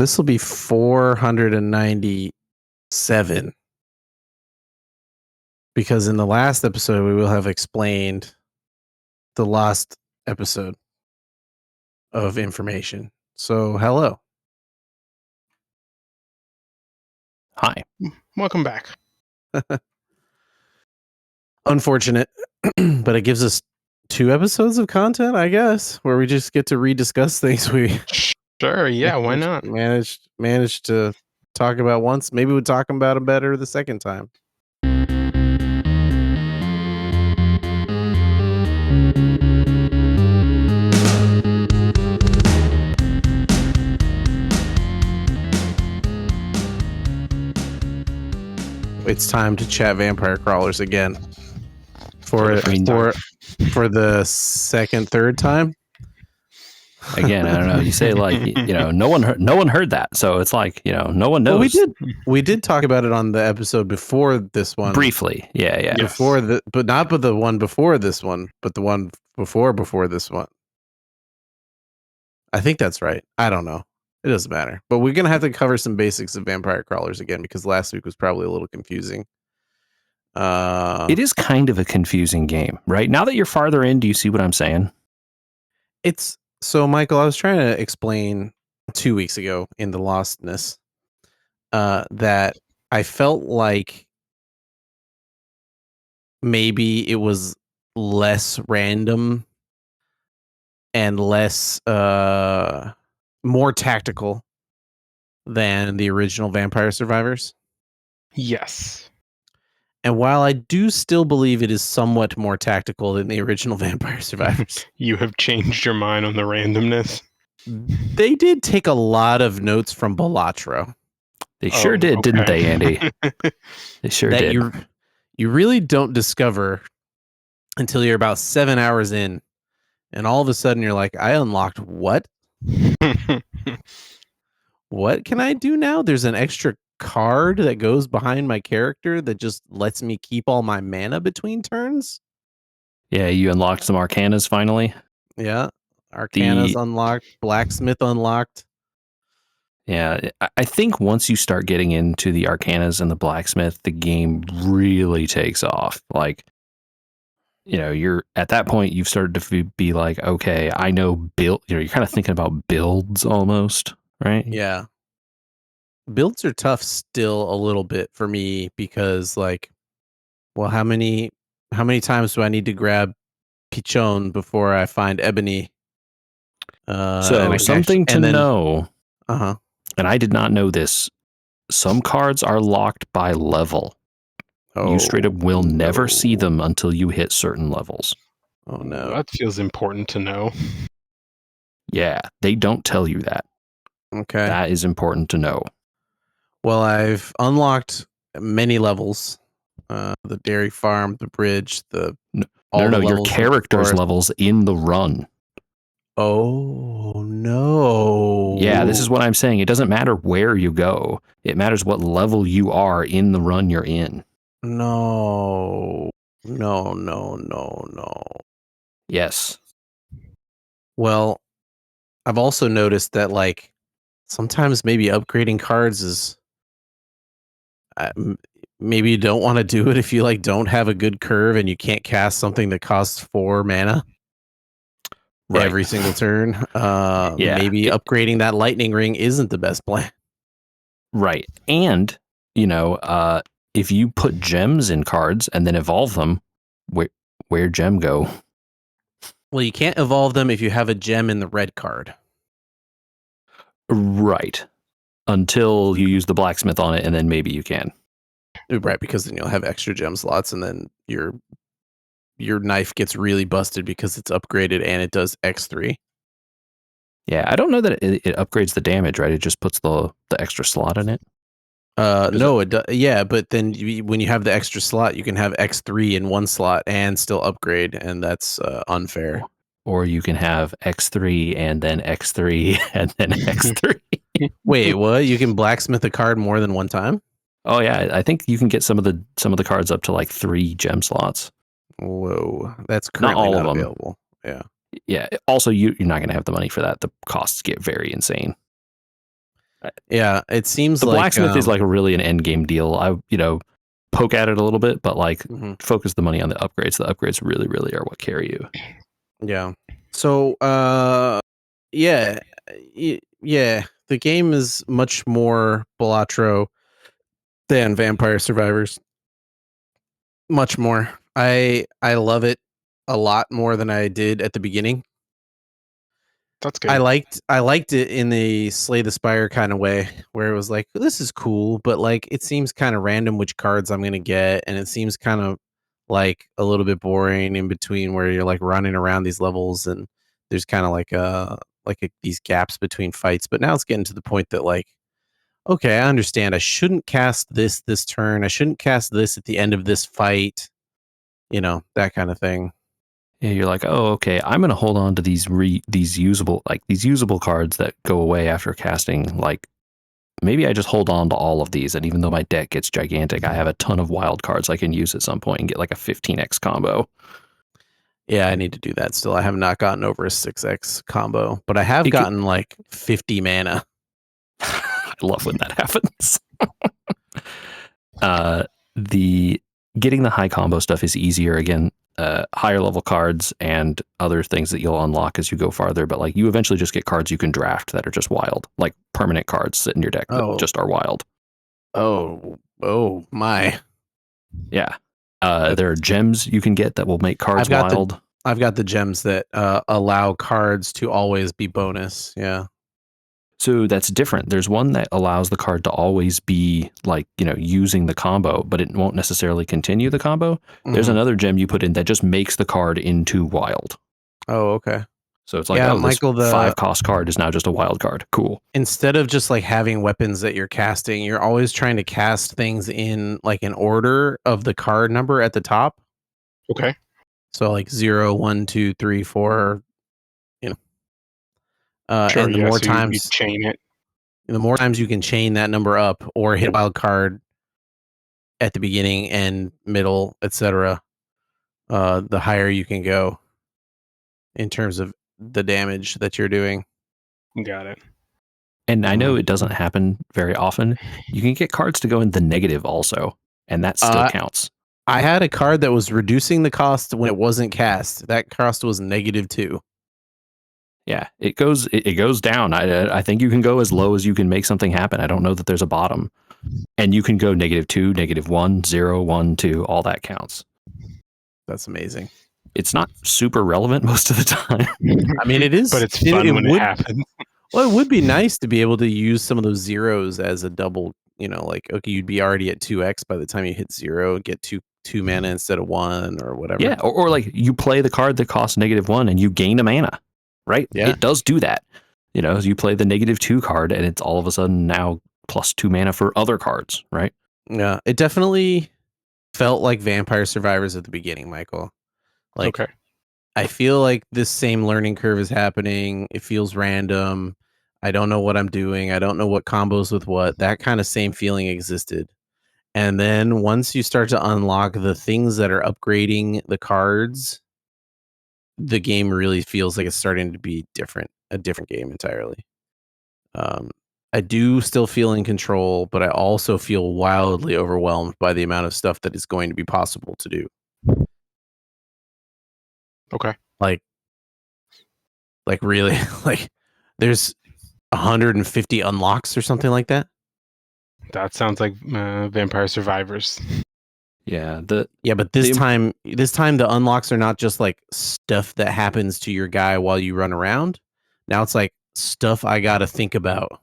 this will be 497. Because in the last episode, we will have explained the last episode of information. So, hello. Hi. Welcome back. Unfortunate, but it gives us 2 episodes of content, I guess, where we just get to rediscuss things we Sure, yeah, why not? managed to talk about once. Maybe we'll talk about them better the second time. It's time to chat vampire crawlers again for the second, third time. Again, I don't know. You say like, no one heard that, so it's like, no one knows. Well, we did talk about it on the episode before this one briefly. Yeah. Before the one before this one, but the one before this one. I think that's right. I don't know. It doesn't matter. But we're gonna have to cover some basics of vampire crawlers again because last week was probably a little confusing. It is kind of a confusing game, right? Now that you're farther in, do you see what I'm saying? So, Michael, I was trying to explain 2 weeks ago in the Lostness that I felt like maybe it was less random and less more tactical than the original Vampire Survivors. Yes. And while I do still believe it is somewhat more tactical than the original Vampire Survivors, you have changed your mind on the randomness. They did take a lot of notes from Balatro. They sure did, okay. Didn't they, Andy? They sure did. You really don't discover until you're about 7 hours in, and all of a sudden you're like, I unlocked what? What can I do now? There's an extra card that goes behind my character that just lets me keep all my mana between turns. Yeah, you unlocked some Arcanas finally. Yeah, Arcanas unlocked, Blacksmith unlocked. Yeah, I think once you start getting into the Arcanas and the Blacksmith, the game really takes off. Like, you're at that point, you've started to be like, okay, I know build. You're kind of thinking about builds almost, right? Yeah. Builds are tough still a little bit for me because, like, well, how many times do I need to grab Pichon before I find Ebony? So something to know. Uh-huh. And I did not know this. Some cards are locked by level. You straight up will never see them until you hit certain levels. Oh, no. That feels important to know. Yeah, they don't tell you that. Okay. That is important to know. Well, I've unlocked many levels. The dairy farm, the bridge, your character's levels in the run. Oh, no. Yeah, this is what I'm saying. It doesn't matter where you go. It matters what level you are in the run you're in. No. Yes. Well, I've also noticed that, like, sometimes maybe upgrading cards is... maybe you don't want to do it if you, like, don't have a good curve and you can't cast something that costs 4 mana. Right. Every single turn. Maybe upgrading that lightning ring isn't the best plan. Right. And, if you put gems in cards and then evolve them, where'd gem go? Well, you can't evolve them if you have a gem in the red card. Right. Until you use the blacksmith on it, and then maybe you can. Right, because then you'll have extra gem slots, and then your knife gets really busted because it's upgraded and it does X3. Yeah, I don't know that it upgrades the damage, right? It just puts the extra slot in it. No, it does. Yeah, but then when you have the extra slot, you can have X3 in one slot and still upgrade, and that's unfair. Or you can have X3 and then X3 and then X3. Wait, what? You can blacksmith a card more than one time? Oh yeah, I think you can get some of the cards up to like 3 gem slots. Whoa, that's currently not available. Yeah. Also, you're not going to have the money for that. The costs get very insane. Yeah, it seems the like blacksmith is like really an end game deal. I poke at it a little bit, but like focus the money on the upgrades. The upgrades really, really are what carry you. Yeah. So yeah, the game is much more Balatro than Vampire Survivors. Much more. I love it a lot more than I did at the beginning. That's good. I liked it in the Slay the Spire kind of way, where it was like, this is cool, but like it seems kind of random which cards I'm gonna get, and it seems kind of like a little bit boring in between where you're like running around these levels and there's kind of like these gaps between fights. But now it's getting to the point that like, okay, I understand. I shouldn't cast this turn. I shouldn't cast this at the end of this fight. That kind of thing. Yeah, you're like, oh, okay, I'm gonna hold on to these usable cards that go away after casting. Like, maybe I just hold on to all of these, and even though my deck gets gigantic, I have a ton of wild cards I can use at some point and get like a 15x combo. Yeah, I need to do that still. I have not gotten over a 6x combo, but I have gotten like 50 mana. I love when that happens. The getting the high combo stuff is easier again. Higher level cards and other things that you'll unlock as you go farther, but like you eventually just get cards you can draft that are just wild, like permanent cards sit in your deck that just are wild. Oh my. Yeah. There are gems you can get that will make cards wild. I've got the gems that allow cards to always be bonus. Yeah. So that's different. There's one that allows the card to always be like, using the combo, but it won't necessarily continue the combo. There's another gem you put in that just makes the card into wild. Oh, okay. So it's like, Michael, this 5-cost card is now just a wild card. Cool. Instead of just like having weapons that you're casting, you're always trying to cast things in like an order of the card number at the top. Okay. So like 0, 1, 2, 3, 4, Sure, and the more times you chain it, the more times you can chain that number up or hit a wild card at the beginning and middle, etc., the higher you can go in terms of the damage that you're doing. Got it. And I know it doesn't happen very often. You can get cards to go in the negative also, and that still counts. I had a card that was reducing the cost when it wasn't cast. That cost was -2. Yeah, it goes down. I think you can go as low as you can make something happen. I don't know that there's a bottom. And you can go -2, -1, 0, 1, 2, all that counts. That's amazing. It's not super relevant most of the time. I mean, it is. But it's fun when it happens. Well, it would be nice to be able to use some of those zeros as a double, like, okay, you'd be already at 2x by the time you hit 0, get two mana instead of 1 or whatever. Yeah, or like you play the card that costs -1 and you gain a mana. Right? Yeah. It does do that. You play the -2 card and it's all of a sudden now +2 mana for other cards, right? Yeah. It definitely felt like Vampire Survivors at the beginning, Michael. Like, okay. I feel like this same learning curve is happening. It feels random. I don't know what I'm doing. I don't know what combos with what. That kind of same feeling existed. And then once you start to unlock the things that are upgrading the cards, the game really feels like it's starting to be a different game entirely. I do still feel in control, but I also feel wildly overwhelmed by the amount of stuff that is going to be possible to do. Okay. Like really, like there's 150 unlocks or something like that. That sounds like Vampire Survivors. Yeah, but this time the unlocks are not just like stuff that happens to your guy while you run around. Now it's like stuff I got to think about.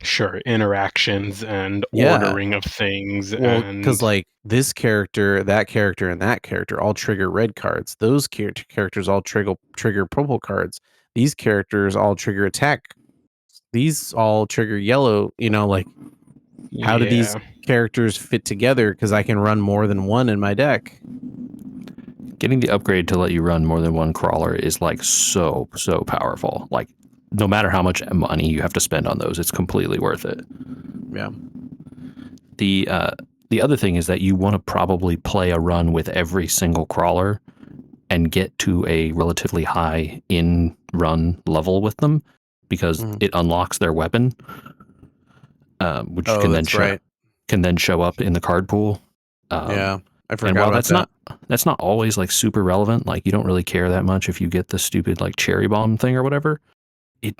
Sure, interactions and ordering of things. Well, because like this character, that character, and that character all trigger red cards. Those characters all trigger purple cards. These characters all trigger attack. These all trigger yellow. How do these characters fit together? Because I can run more than one in my deck. Getting the upgrade to let you run more than one crawler is like so powerful. Like no matter how much money you have to spend on those, it's completely worth it. Yeah. The other thing is that you want to probably play a run with every single crawler and get to a relatively high in run level with them because it unlocks their weapon. which can then show up in the card pool. Yeah, I forgot and while about that's not always like super relevant, like you don't really care that much if you get the stupid like cherry bomb thing or whatever, it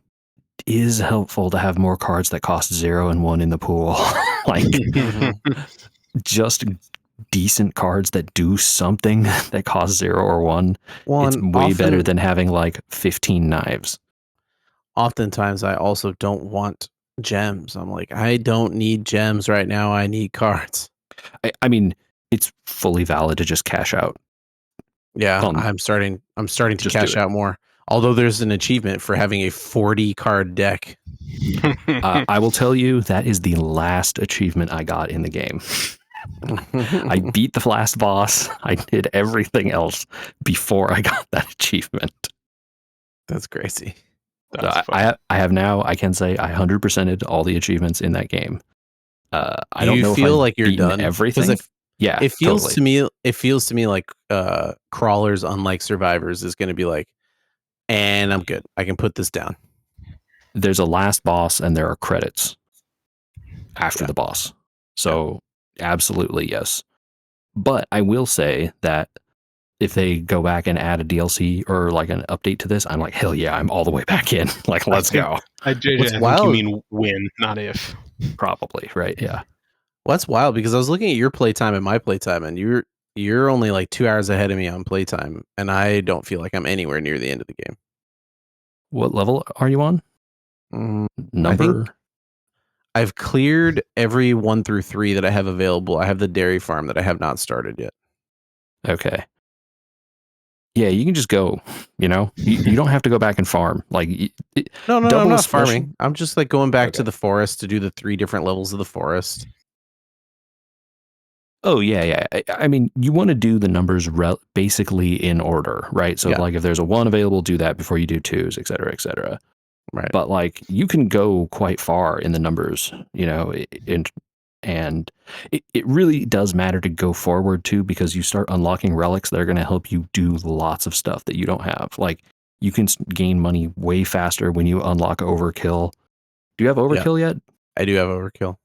is helpful to have more cards that cost 0 and 1 in the pool. Like just decent cards that do something that cost 0 or 1. It's way better than having like 15 knives. Oftentimes I also don't want gems. I'm like, I don't need gems right now. I need cards. I mean, it's fully valid to just cash out. Yeah, I'm starting to cash out more. Although there's an achievement for having a 40 card deck. I will tell you that is the last achievement I got in the game. I beat the last boss. I did everything else before I got that achievement. That's crazy. I have now, I can say I 100%ed all the achievements in that game. I don't know feel if like you're done everything. Yeah, it feels to me like Crawlers, unlike Survivors, is going to be like, and I'm good. I can put this down. There's a last boss and there are credits after the boss. So absolutely yes. But I will say that if they go back and add a DLC or like an update to this, I'm like, hell yeah, I'm all the way back in. Like, let's go. I think you mean when, not if. Probably, right? Yeah. Well, that's wild because I was looking at your playtime and my playtime, and you're only like 2 hours ahead of me on playtime, and I don't feel like I'm anywhere near the end of the game. What level are you on? Number? I've cleared every 1 through 3 that I have available. I have the dairy farm that I have not started yet. Okay. Yeah, you can just go, you know? You don't have to go back and farm. Like, no, I'm not farming. I'm just like going back to the forest to do the 3 different levels of the forest. Oh, yeah. I mean, you want to do the numbers basically in order, right? So, like, if there's a 1 available, do that before you do 2s, et cetera, et cetera. Right. But, like, you can go quite far in the numbers, you know, and it really does matter to go forward, too, because you start unlocking relics that are going to help you do lots of stuff that you don't have. Like, you can gain money way faster when you unlock Overkill. Do you have Overkill yet? I do have Overkill.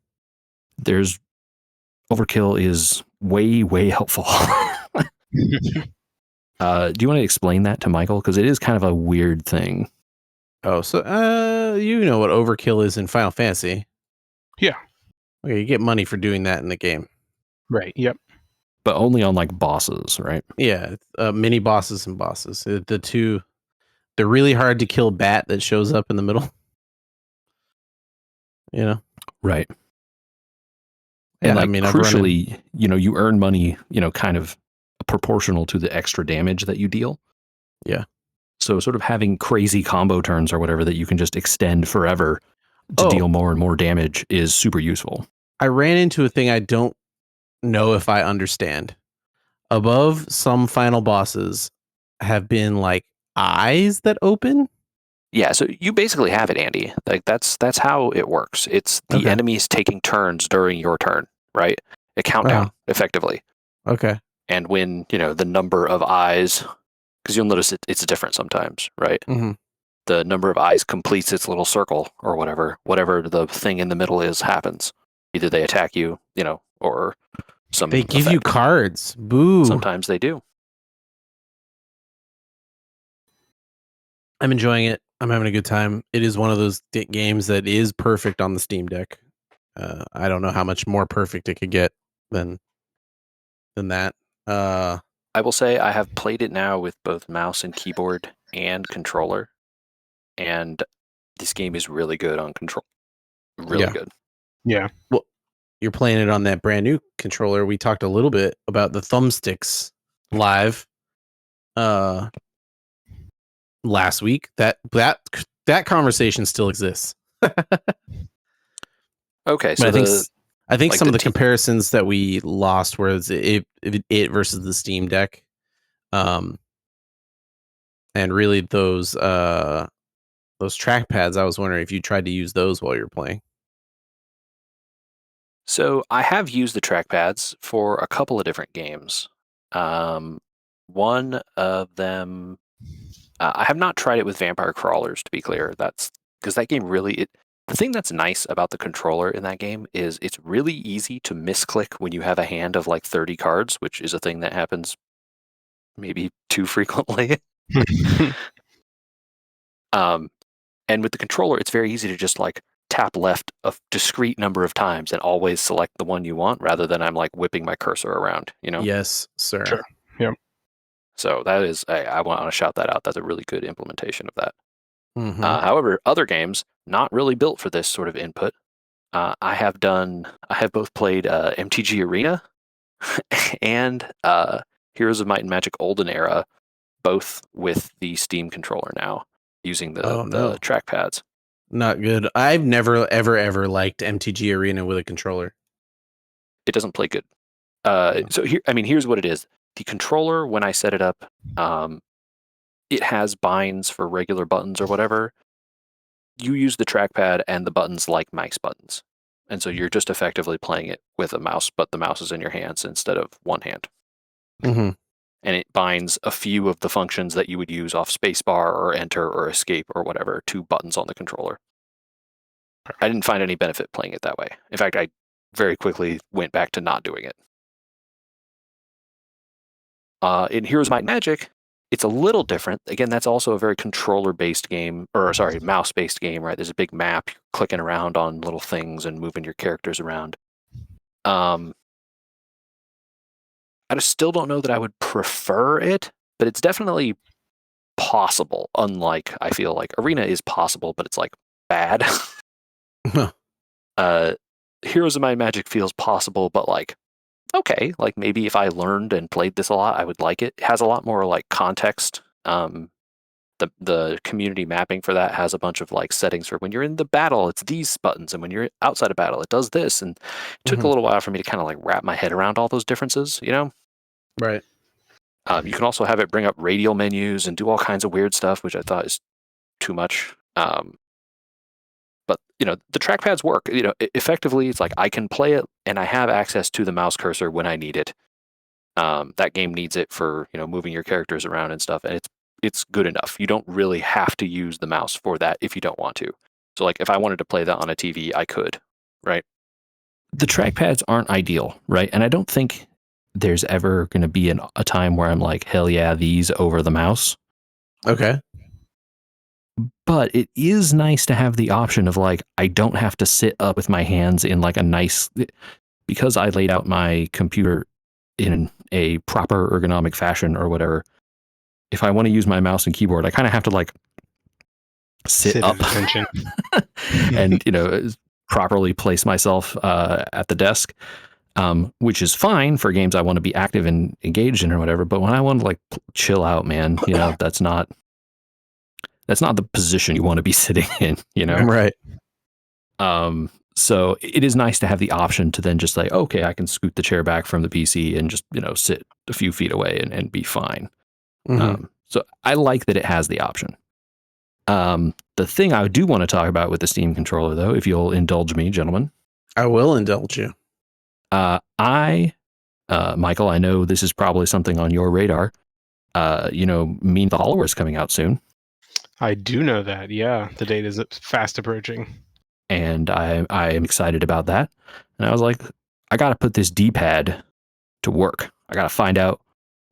Overkill is way, way helpful. Do you want to explain that to Michael? Because it is kind of a weird thing. Oh, so you know what Overkill is in Final Fantasy? Yeah. Okay, you get money for doing that in the game. Right. Yep. But only on like bosses, right? Yeah, mini bosses and bosses. The really hard to kill bat that shows up in the middle. You know. Right. Yeah, and like, I mean, crucially, you know, you earn money, you know, kind of proportional to the extra damage that you deal. Yeah. So sort of having crazy combo turns or whatever that you can just extend forever to deal more and more damage is super useful. I ran into a thing I don't know if I understand. Above some final bosses have been like eyes that open. Yeah, so you basically have it, Andy. Like that's how it works. It's the enemies taking turns during your turn, right? A countdown, effectively. Okay. And when, you know, the number of eyes, because you'll notice it's different sometimes, right? Mm-hmm. The number of eyes completes its little circle or whatever the thing in the middle is happens. Either they attack you, you know, or they give you cards. Boo. Sometimes they do. I'm enjoying it. I'm having a good time. It is one of those games that is perfect on the Steam Deck. I don't know how much more perfect it could get than that. I will say I have played it now with both mouse and keyboard and controller, and this game is really good on control. Really good. Yeah. Well, you're playing it on that brand new controller. We talked a little bit about the thumbsticks live last week. That conversation still exists. Okay, so I think like some of the comparisons that we lost was it versus the Steam Deck, and really those trackpads. I was wondering if you tried to use those while you're playing. So I have used the trackpads for a couple of different games. One of them, I have not tried it with Vampire Crawlers, to be clear. That's because that game really The thing that's nice about the controller in that game is it's really easy to misclick when you have a hand of like 30 cards, which is a thing that happens maybe too frequently. And with the controller, it's very easy to just like tap left a discrete number of times and always select the one you want, rather than I'm like whipping my cursor around, you know? Yes, sir. Sure. Yep. So that is, I want to shout that out. That's a really good implementation of that. Mm-hmm. However, other games not really built for this sort of input. I have both played MTG Arena and Heroes of Might and Magic Olden Era, both with the Steam controller now, using the trackpads. Not good. I've never, ever liked MTG Arena with a controller. It doesn't play good. So here's what it is. The controller, when I set it up, it has binds for regular buttons or whatever. You use the trackpad and the buttons like mice buttons. And so you're just effectively playing it with a mouse, but the mouse is in your hands instead of one hand. Mm-hmm. And it binds a few of the functions that you would use off spacebar or enter or escape or whatever to buttons on the controller. I didn't find any benefit playing it that way. In fact, I very quickly went back to not doing it. In Heroes Might and Magic, it's a little different. Again, that's also a very controller-based game, mouse-based game, right? There's a big map, you're clicking around on little things and moving your characters around. I just still don't know that I would prefer it, but it's definitely possible. Unlike, I feel like Arena is possible, but it's like bad. Heroes of Might and Magic feels possible, but like, okay, like maybe if I learned and played this a lot, I would like it. It has a lot more like context. The community mapping for that has a bunch of like settings for when you're in the battle, it's these buttons, and when you're outside of battle, it does this. And it took a little while for me to kind of like wrap my head around all those differences, you know? Right. You can also have it bring up radial menus and do all kinds of weird stuff, which I thought is too much. But you know, the trackpads work. You know, effectively, it's like I can play it, and I have access to the mouse cursor when I need it. That game needs it for, you know, moving your characters around and stuff, and it's good enough. You don't really have to use the mouse for that if you don't want to. So, like, if I wanted to play that on a TV, I could, right? The trackpads aren't ideal, right? And I don't think there's ever going to be a time where I'm like, hell yeah, these over the mouse. Okay. But it is nice to have the option of like, I don't have to sit up with my hands in like a nice, because I laid out my computer in a proper ergonomic fashion or whatever. If I want to use my mouse and keyboard, I kind of have to like sit up and, you know, properly place myself at the desk, which is fine for games I want to be active and engaged in or whatever. But when I want to like chill out, man, you know, that's not the position you want to be sitting in, you know? Right. So it is nice to have the option to then just like, okay, I can scoot the chair back from the PC and just, you know, sit a few feet away and be fine. Mm-hmm. So I like that it has the option. The thing I do want to talk about with the Steam controller, though, if you'll indulge me, gentlemen. I will indulge you. Michael, I know this is probably something on your radar. You know, Mean the Hollower is coming out soon. I do know that, yeah. The date is fast approaching. And I am excited about that. And I was like, I got to put this D-pad to work. I got to find out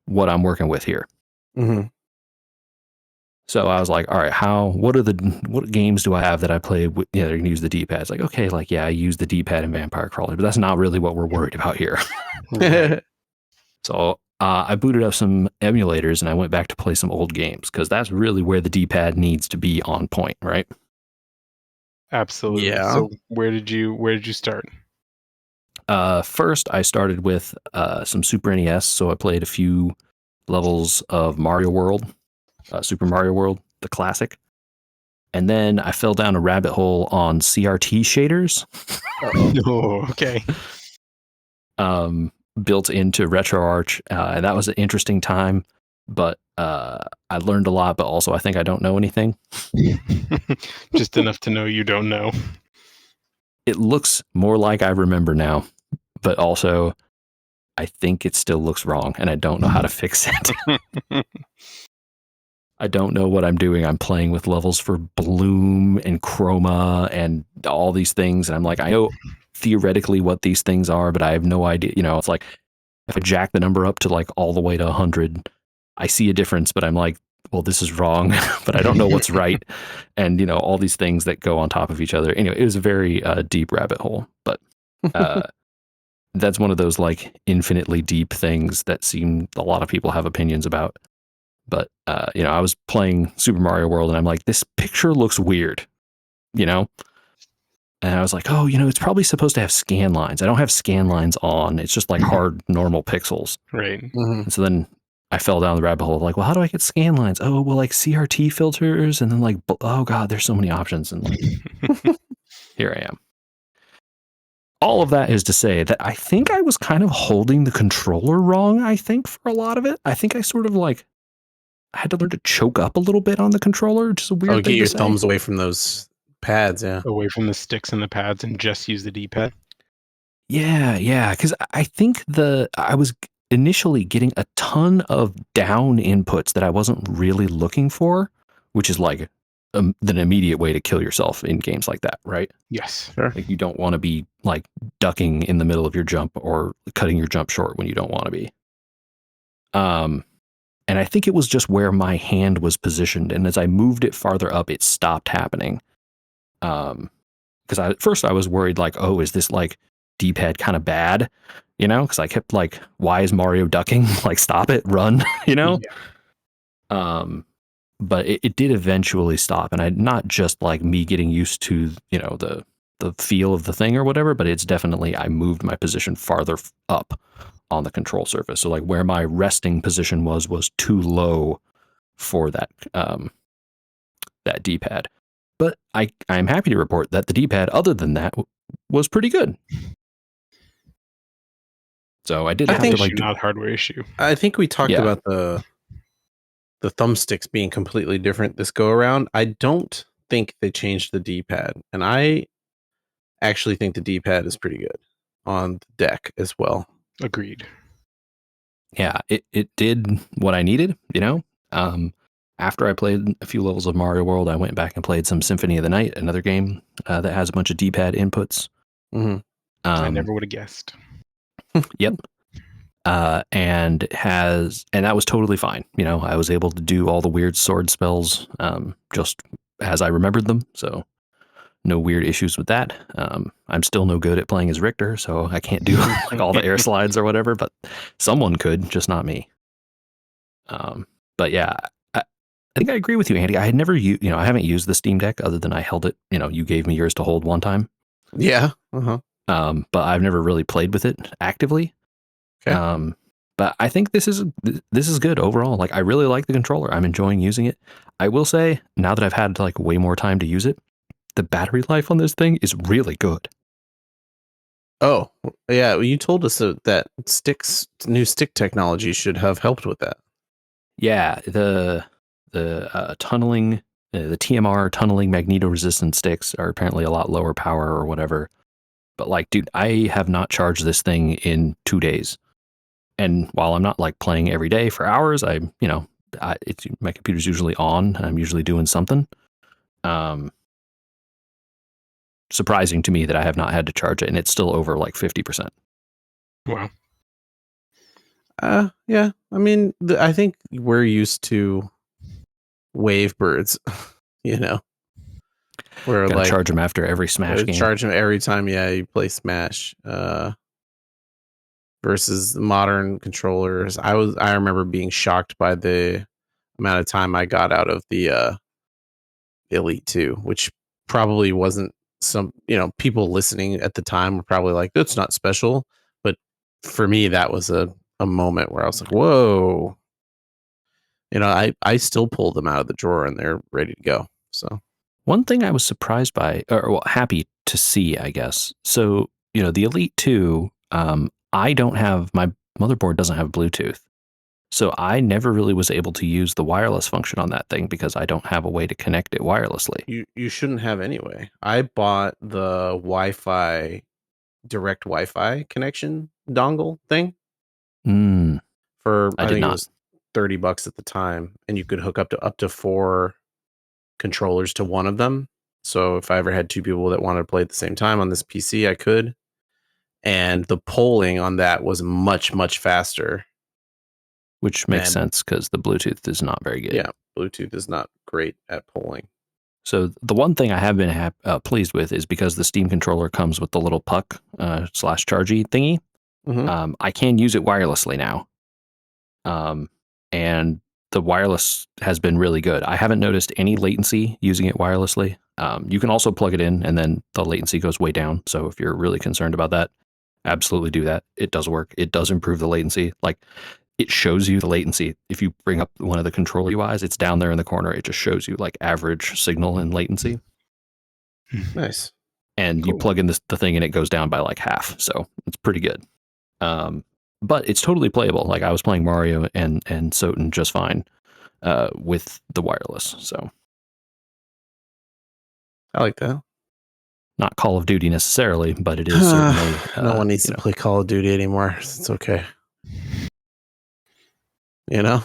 what I'm working with here. Mm-hmm. So I was like, all right, what games do I have that I play with, you know, they're going to use the D-pad? It's like, okay, like, yeah, I use the D-pad in Vampire Crawler, but that's not really what we're worried about here. So I booted up some emulators and I went back to play some old games because that's really where the D-pad needs to be on point, right? Absolutely. Yeah. So where did you start? First, I started with some Super NES, so I played a few levels of Mario World, Super Mario World, the classic. And then I fell down a rabbit hole on CRT shaders. Oh, okay. Built into RetroArch, and that was an interesting time. But I learned a lot, but also I think I don't know anything. Just enough to know you don't know. It looks more like I remember now, but also I think it still looks wrong, and I don't know how to fix it. I don't know what I'm doing. I'm playing with levels for bloom and chroma and all these things. And I'm like, I know theoretically what these things are, but I have no idea. You know, it's like if I jack the number up to like all the way to 100, I see a difference, but I'm like, well, this is wrong, but I don't know what's right. And, you know, all these things that go on top of each other. Anyway, it was a very deep rabbit hole, but that's one of those like infinitely deep things that seem a lot of people have opinions about. But, you know, I was playing Super Mario World and I'm like, this picture looks weird, you know? And I was like, oh, you know, it's probably supposed to have scan lines. I don't have scan lines on. It's just like hard, normal pixels. Right. Mm-hmm. And so then I fell down the rabbit hole of like, well, how do I get scan lines? Oh, well, like CRT filters. And then like, oh God, there's so many options. And like, here I am. All of that is to say that I think I was kind of holding the controller wrong, I think, for a lot of it. I think I sort of like, I had to learn to choke up a little bit on the controller, which is a weird thing get your to say. thumbs away from those pads, yeah. Away from the sticks and the pads and just use the D-pad. Yeah, because I think I was initially getting a ton of down inputs that I wasn't really looking for, which is like an immediate way to kill yourself in games like that, right? Yes. Sure. Like you don't want to be like ducking in the middle of your jump or cutting your jump short when you don't want to be. And I think it was just where my hand was positioned, and as I moved it farther up, it stopped happening. Because at first I was worried, like, oh, is this like D-pad kind of bad? You know, because I kept like, why is Mario ducking? Like, stop it, run. You know. Yeah. But it did eventually stop, and I not just like me getting used to, you know, the feel of the thing or whatever, but it's definitely I moved my position farther up on the control surface. So like where my resting position was too low for that that D-pad. But I'm happy to report that the D-pad, other than that, was pretty good. So I didn't have to like not hardware issue. I think we talked about the thumbsticks being completely different this go around. I don't think they changed the D-pad, and I actually think the D-pad is pretty good on the deck as well. Agreed. Yeah, it did what I needed, you know. After I played a few levels of Mario World, I went back and played some Symphony of the Night, another game that has a bunch of D-pad inputs. Mm-hmm. I never would have guessed. Yep. And that was totally fine. You know, I was able to do all the weird sword spells just as I remembered them. So no weird issues with that. I'm still no good at playing as Richter, so I can't do like all the air slides or whatever, but someone could, just not me. But yeah, I think I agree with you, Andy. I had never I haven't used the Steam Deck other than I held it. You know, you gave me yours to hold one time. Yeah. Uh-huh. But I've never really played with it actively. Okay. But I think this is good overall. Like, I really like the controller. I'm enjoying using it. I will say, now that I've had like way more time to use it, the battery life on this thing is really good. Oh, yeah. Well, you told us that new stick technology should have helped with that. Yeah, the tunneling, the TMR tunneling magneto-resistant sticks are apparently a lot lower power or whatever. But like, dude, I have not charged this thing in 2 days. And while I'm not like playing every day for hours, my computer's usually on. I'm usually doing something. Surprising to me that I have not had to charge it, and it's still over like 50%. Wow. Yeah. I mean, I think we're used to wave birds, you know. We're gotta like charge them after every Smash game. Charge them every time, you play Smash. Versus modern controllers. I remember being shocked by the amount of time I got out of the Elite 2, which probably wasn't people listening at the time were probably like, that's not special. But for me, that was a moment where I was like, whoa. I still pull them out of the drawer and they're ready to go. So one thing I was surprised by, or happy to see, I guess. So, the Elite 2, I don't have, my motherboard doesn't have Bluetooth. So I never really was able to use the wireless function on that thing because I don't have a way to connect it wirelessly. You shouldn't have anyway. I bought the direct Wi-Fi connection dongle thing. I did not. It was $30 at the time, and you could hook up to 4 controllers to one of them. So if I ever had 2 people that wanted to play at the same time on this PC, I could. And the polling on that was much, much faster. Which makes sense because the Bluetooth is not very good. Yeah, Bluetooth is not great at polling. So the one thing I have been pleased with is because the Steam controller comes with the little puck / chargy thingy. Mm-hmm. I can use it wirelessly now. And the wireless has been really good. I haven't noticed any latency using it wirelessly. You can also plug it in and then the latency goes way down. So if you're really concerned about that, absolutely do that. It does work. It does improve the latency. Like, it shows you the latency. If you bring up one of the control UIs, it's down there in the corner. It just shows you like average signal and latency. Nice. And cool. You plug in the thing and it goes down by like half. So it's pretty good. But it's totally playable. Like, I was playing Mario and Soten just fine with the wireless. So I like that. Not Call of Duty necessarily, but it is certainly. No one needs to play Call of Duty anymore. It's okay. You know?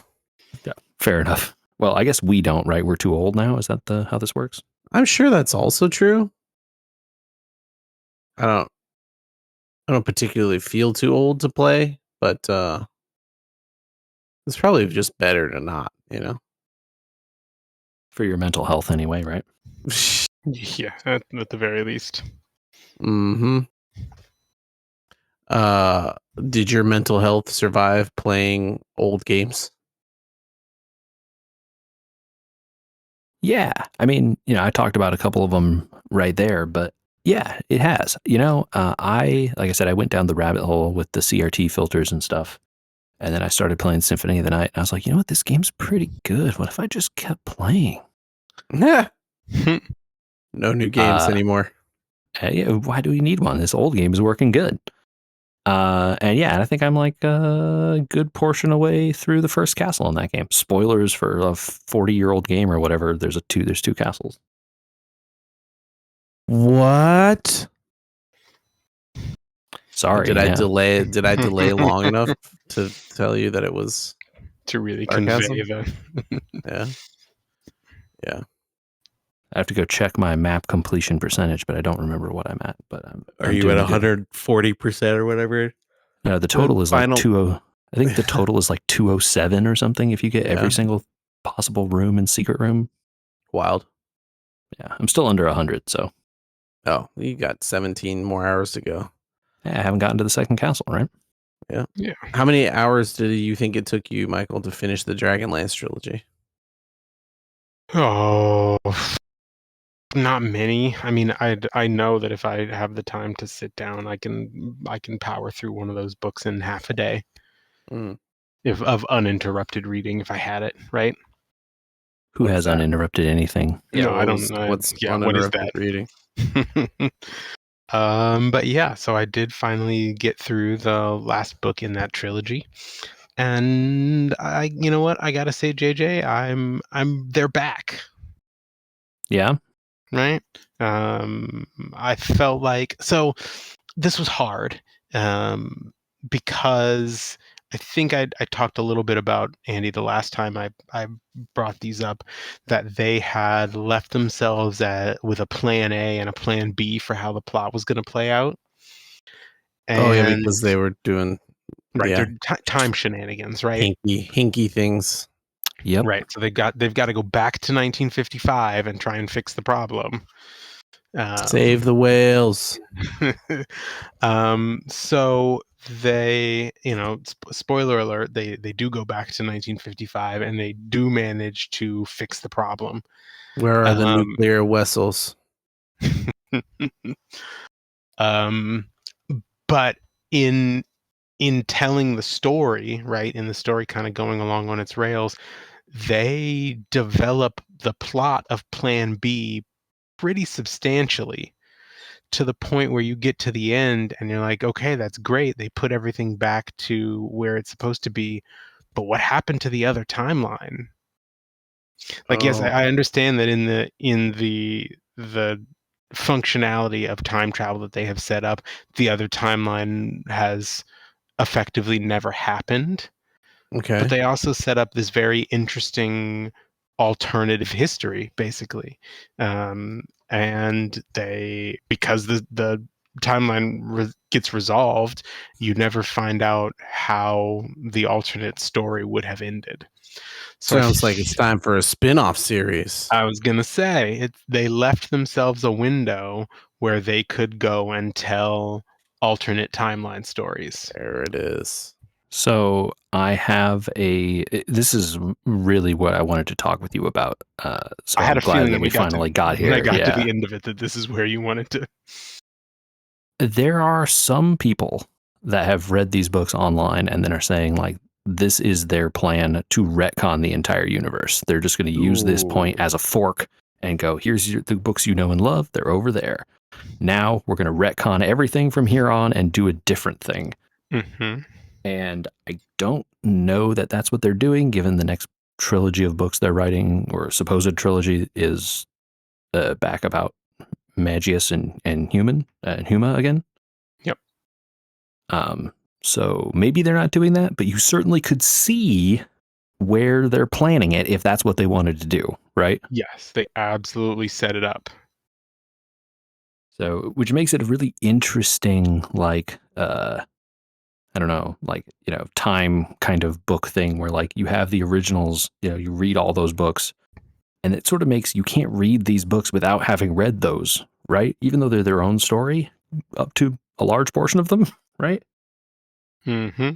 Yeah, fair enough. Well, I guess we don't, right? We're too old now. Is that how this works? I'm sure that's also true. I don't particularly feel too old to play, but it's probably just better to not, you know? For your mental health anyway, right? Yeah, at the very least. Mm-hmm. Did your mental health survive playing old games? Yeah. I mean, I talked about a couple of them right there, but yeah, it has. Like I said, I went down the rabbit hole with the CRT filters and stuff. And then I started playing Symphony of the Night. And I was like, you know what? This game's pretty good. What if I just kept playing? Yeah. No new games anymore. Why do we need one? This old game is working good. And I think I'm like a good portion away through the first castle in that game. Spoilers for a 40-year-old game or whatever. There's two castles. What? Sorry. Did I delay long enough to tell you that it was to really sarcasm? Convey that? Yeah. I have to go check my map completion percentage, but I don't remember what I'm at. But are you at 140% or whatever? No, the total is like 20. I think the total is like 207 or something. If you get every single possible room and secret room. Wild. Yeah, I'm still under 100. So. Oh, you got 17 more hours to go. Yeah, I haven't gotten to the second castle, right? Yeah. How many hours did you think it took you, Michael, to finish the Dragonlance trilogy? Oh, not many. I mean, I know that if I have the time to sit down, I can power through one of those books in half a day. If of uninterrupted reading, if I had it, right? Who has uninterrupted anything? Yeah, no, I don't know. What's uninterrupted reading? But yeah, so I did finally get through the last book in that trilogy. And you know what? I gotta say, JJ, they're back. Yeah. Right. I felt like this was hard because I think I talked a little bit about, Andy, the last time I brought these up, that they had left themselves with a plan A and a plan B for how the plot was going to play out. And, because they were doing they're time shenanigans, right? Hinky things. Yep. Right. So they've got to go back to 1955 and try and fix the problem. Save the whales. So they, spoiler alert, they do go back to 1955 and they do manage to fix the problem. Where are the nuclear vessels? But in telling the story, right, in the story kind of going along on its rails, they develop the plot of Plan B pretty substantially, to the point where you get to the end and you're like, okay, that's great. They put everything back to where it's supposed to be. But what happened to the other timeline? Like, yes, I understand that in the functionality of time travel that they have set up, the other timeline has effectively never happened. Okay. But they also set up this very interesting alternative history, basically. And they, because the timeline gets resolved, you never find out how the alternate story would have ended. So Sounds like it's time for a spin-off series. I was gonna say they left themselves a window where they could go and tell alternate timeline stories. There it is. So I have this is really what I wanted to talk with you about. So I had I'm a glad feeling that we finally got here. When I got to Yeah. the end of it, that this is where you wanted to. There are some people that have read these books online and then are saying like this is their plan to retcon the entire universe. They're just going to use this point as a fork and go, here's the books you know and love. They're over there. Now we're going to retcon everything from here on and do a different thing. Mm-hmm. And I don't know that that's what they're doing, given the next trilogy of books they're writing, or supposed trilogy, is back about Magius and Huma again. Yep. So maybe they're not doing that, but you certainly could see where they're planning it if that's what they wanted to do, right? Yes, they absolutely set it up. So, which makes it a really interesting, like, I don't know, like, time kind of book thing where like you have the originals, you read all those books and it sort of makes you can't read these books without having read those, right? Even though they're their own story up to a large portion of them, right? Mm-hmm.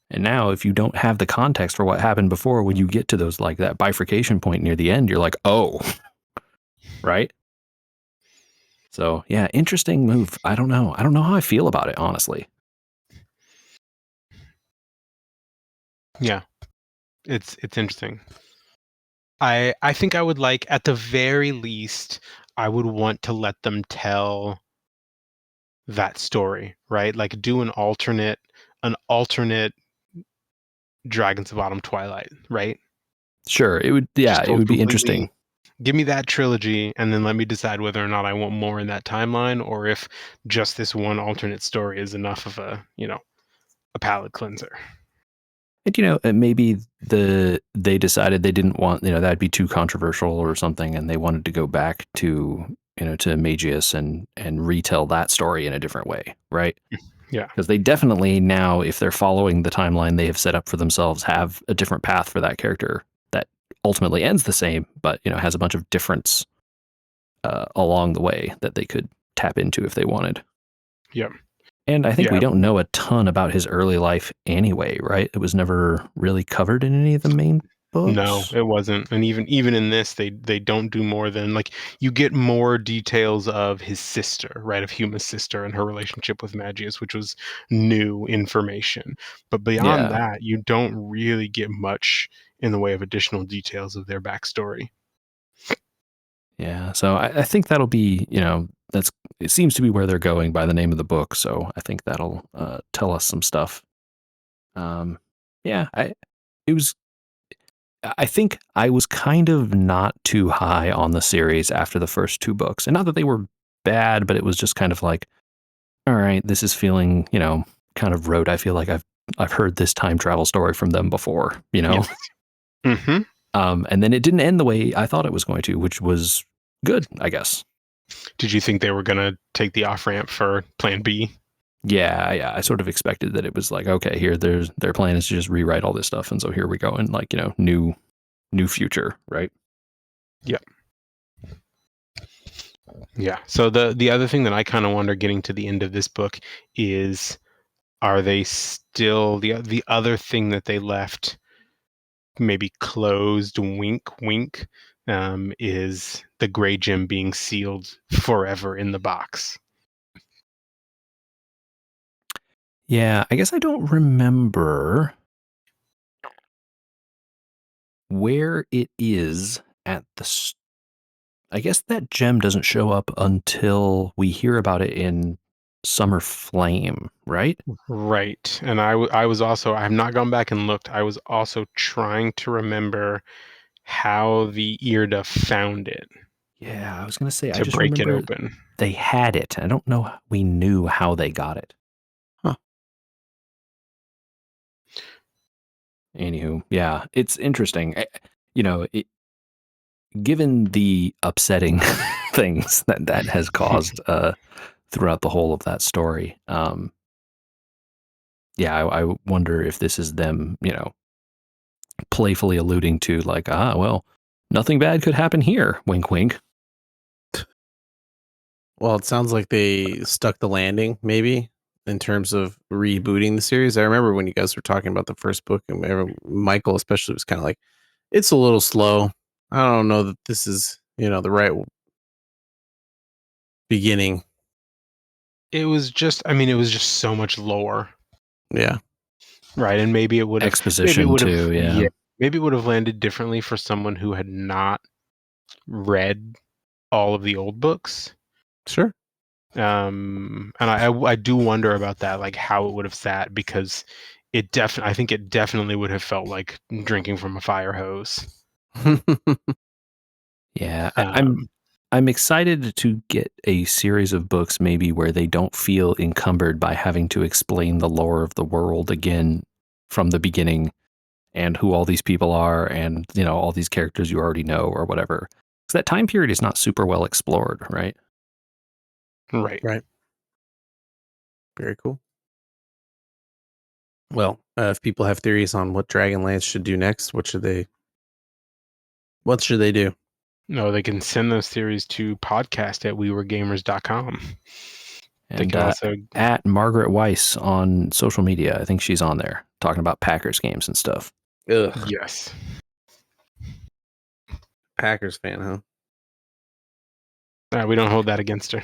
And now if you don't have the context for what happened before, when you get to those, like that bifurcation point near the end, you're like, oh, right? So yeah, interesting move. I don't know how I feel about it, honestly. Yeah, it's interesting. I think I would like, at the very least, I would want to let them tell that story, right? Like do an alternate Dragons of Autumn Twilight, right? Sure, it would. Yeah, it would be interesting. Give me that trilogy, and then let me decide whether or not I want more in that timeline, or if just this one alternate story is enough of a palate cleanser. And maybe they decided they didn't want, that'd be too controversial or something, and they wanted to go back to to Magius and retell that story in a different way, right? Yeah, because they definitely now, if they're following the timeline they have set up for themselves, have a different path for that character that ultimately ends the same, but has a bunch of difference along the way that they could tap into if they wanted. Yep. And I think we don't know a ton about his early life anyway, right? It was never really covered in any of the main books. No, it wasn't. And even in this, they don't do more than, like, you get more details of his sister, right? Of Huma's sister and her relationship with Magius, which was new information. But beyond that, you don't really get much in the way of additional details of their backstory. Yeah, so I think that'll be, it seems to be where they're going by the name of the book. So I think that'll tell us some stuff. Yeah, I think I was kind of not too high on the series after the first two books. And not that they were bad, but it was just kind of like, all right, this is feeling, kind of rote. I feel like I've heard this time travel story from them before, Yes. Mm-hmm. And then it didn't end the way I thought it was going to, which was good, I guess. Did you think they were going to take the off-ramp for Plan B? Yeah. I sort of expected that it was like, okay, here, their plan is to just rewrite all this stuff. And so here we go. And like, new future, right? Yeah. Yeah. So the other thing that I kind of wonder, getting to the end of this book, is, are they still, the other thing that they left maybe closed, wink wink, is the gray gem being sealed forever in the box. Yeah, I guess I don't remember where it is at the I guess that gem doesn't show up until we hear about it in Summer Flame, right? Right. And I was also, I have not gone back and looked. I was also trying to remember how the Irda found it. Yeah, I was going to say, I To just break it remember open. they had it. I don't know we knew how they got it. Huh. Anywho, yeah, it's interesting. Given the upsetting things that has caused throughout the whole of that story, I wonder if this is them, playfully alluding to like, well, nothing bad could happen here. Wink, wink. Well, it sounds like they stuck the landing, maybe, in terms of rebooting the series. I remember when you guys were talking about the first book, and Michael especially was kind of like, it's a little slow. I don't know that this is, the right beginning. It was just so much lore. Yeah. Right. And maybe it would have exposition too. Yeah. Maybe it would have landed differently for someone who had not read all of the old books. Sure. And I do wonder about that, like how it would have sat, because I think it definitely would have felt like drinking from a fire hose. Yeah, I'm excited to get a series of books maybe where they don't feel encumbered by having to explain the lore of the world again from the beginning and who all these people are and, all these characters you already know or whatever. Because that time period is not super well explored, right? Right. Very cool. Well, if people have theories on what Dragonlance should do next, what should they do? No, they can send those theories to podcast@weweregamers.com. And they can also at Margaret Weiss on social media. I think she's on there talking about Packers games and stuff. Ugh. Yes. Packers fan, huh? We don't hold that against her.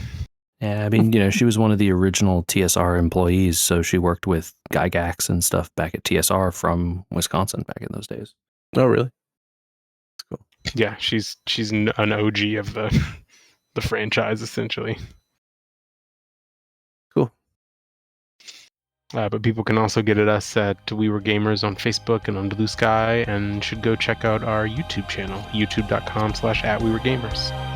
Yeah, I mean, she was one of the original TSR employees, so she worked with Gygax and stuff back at TSR from Wisconsin back in those days. Oh, really? That's cool. Yeah, she's an OG of the franchise, essentially. Cool. But people can also get at us at We Were Gamers on Facebook and on Blue Sky, and should go check out our YouTube channel, youtube.com/@weweregamers.